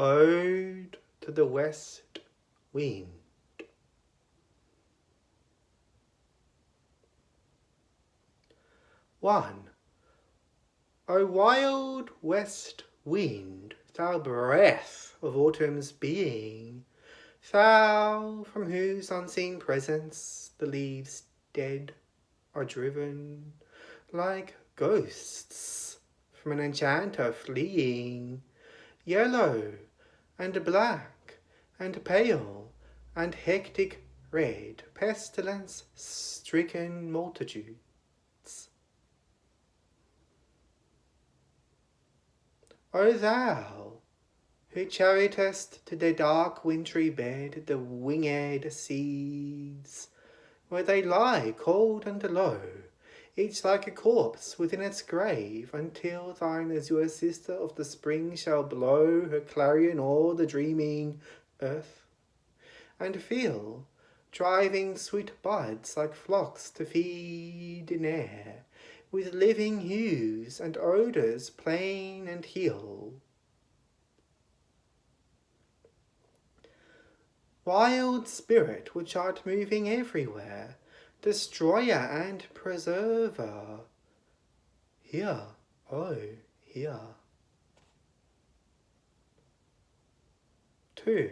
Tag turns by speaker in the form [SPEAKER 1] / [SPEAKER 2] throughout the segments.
[SPEAKER 1] Ode to the West Wind. 1. O wild west wind, thou breath of autumn's being, thou from whose unseen presence the leaves dead are driven, like ghosts from an enchanter fleeing, yellow and black and pale and hectic red, pestilence-stricken multitudes. O thou, who chariotest to their dark wintry bed the winged seeds, where they lie cold and low, each like a corpse within its grave, until thine azure sister of the spring shall blow her clarion o'er the dreaming earth, and feel, driving sweet buds like flocks to feed in air, with living hues and odours plain and heal. Wild spirit, which art moving everywhere, destroyer and preserver, hear, oh, hear. 2.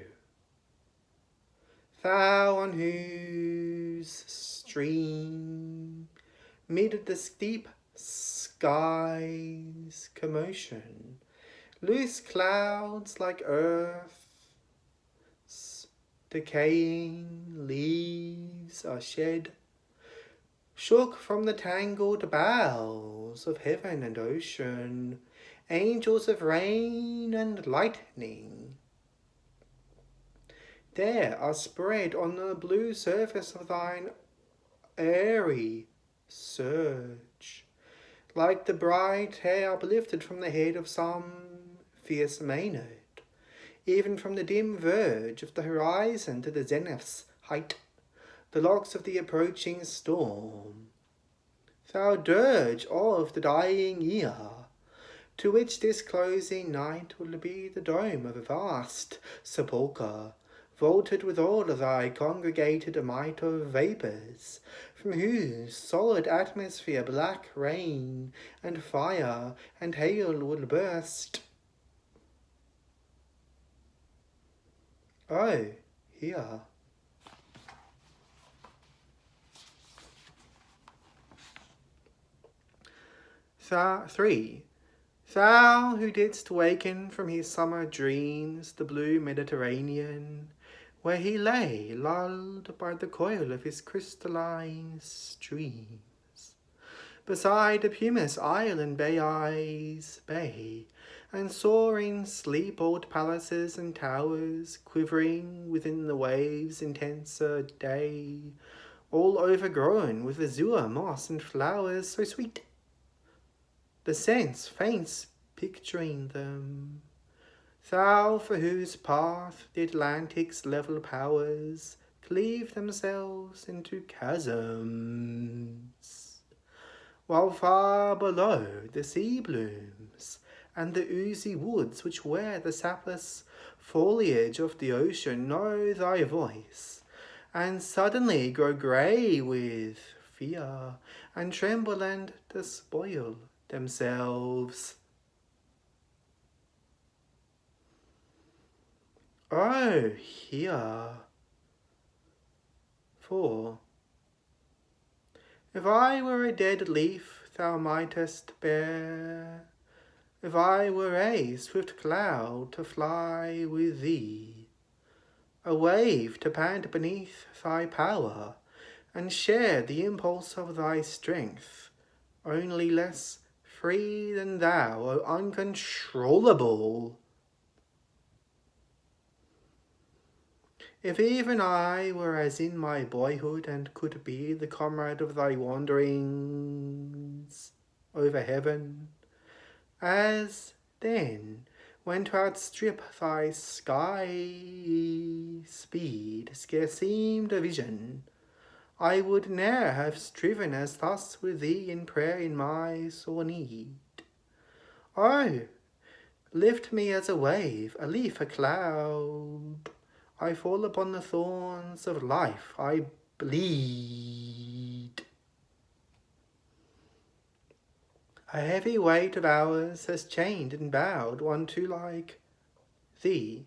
[SPEAKER 1] Thou on whose stream, mid the steep sky's commotion, loose clouds like earth's decaying leaves are shed, shook from the tangled boughs of heaven and ocean, angels of rain and lightning. There are spread on the blue surface of thine airy surge, like the bright hair uplifted from the head of some fierce Maynard, even from the dim verge of the horizon to the zenith's height, the locks of the approaching storm. Thou dirge of the dying year, to which this closing night will be the dome of a vast sepulchre, vaulted with all thy congregated might of vapours, from whose solid atmosphere black rain and fire and hail will burst. Oh, hear. 3. Thou who didst waken from his summer dreams the blue Mediterranean, where he lay lulled by the coil of his crystalline streams, beside a pumice isle in Bai's bay, and saw in sleep old palaces and towers quivering within the waves' intenser day, all overgrown with azure moss and flowers so sweet, the sense faints picturing them. Thou for whose path the Atlantic's level powers cleave themselves into chasms, while far below the sea blooms and the oozy woods which wear the sapless foliage of the ocean know thy voice, and suddenly grow grey with fear, and tremble and despoil themselves. Oh, hear. 4. If I were a dead leaf thou mightest bear, if I were a swift cloud to fly with thee, a wave to pant beneath thy power, and share the impulse of thy strength, only less free than thou, O uncontrollable. If even I were as in my boyhood, and could be the comrade of thy wanderings over heaven, as then, when to outstrip thy sky speed scarce seemed a vision, I would ne'er have striven as thus with thee in prayer in my sore need. Oh, Lift me as a wave, a leaf, a cloud. I fall upon the thorns of life, I bleed. A heavy weight of hours has chained and bowed one too like thee,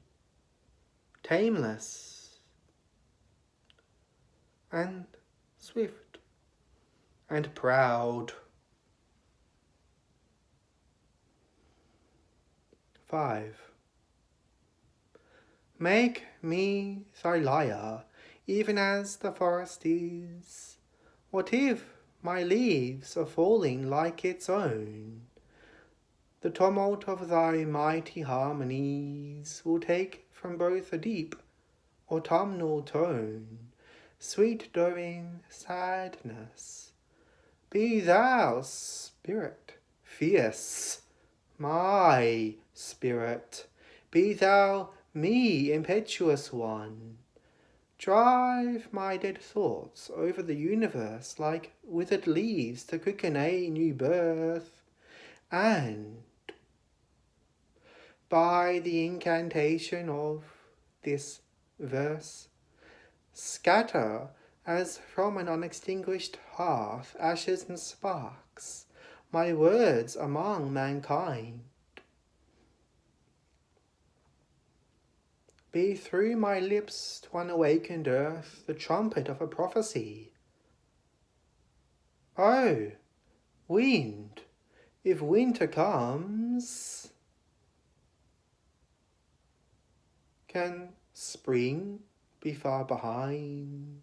[SPEAKER 1] tameless and swift and proud. 5. Make me thy lyre, even as the forest is. What if my leaves are falling like its own? The tumult of thy mighty harmonies will take from both a deep autumnal tone, sweet during sadness. Be thou, spirit, fierce, my spirit, be thou me, impetuous one. Drive my dead thoughts over the universe like withered leaves to quicken a new birth, and by the incantation of this verse, scatter as from an unextinguished hearth ashes and sparks my words among mankind. Be through my lips to unawakened earth the trumpet of a prophecy. Oh, wind, if winter comes, can spring be far behind?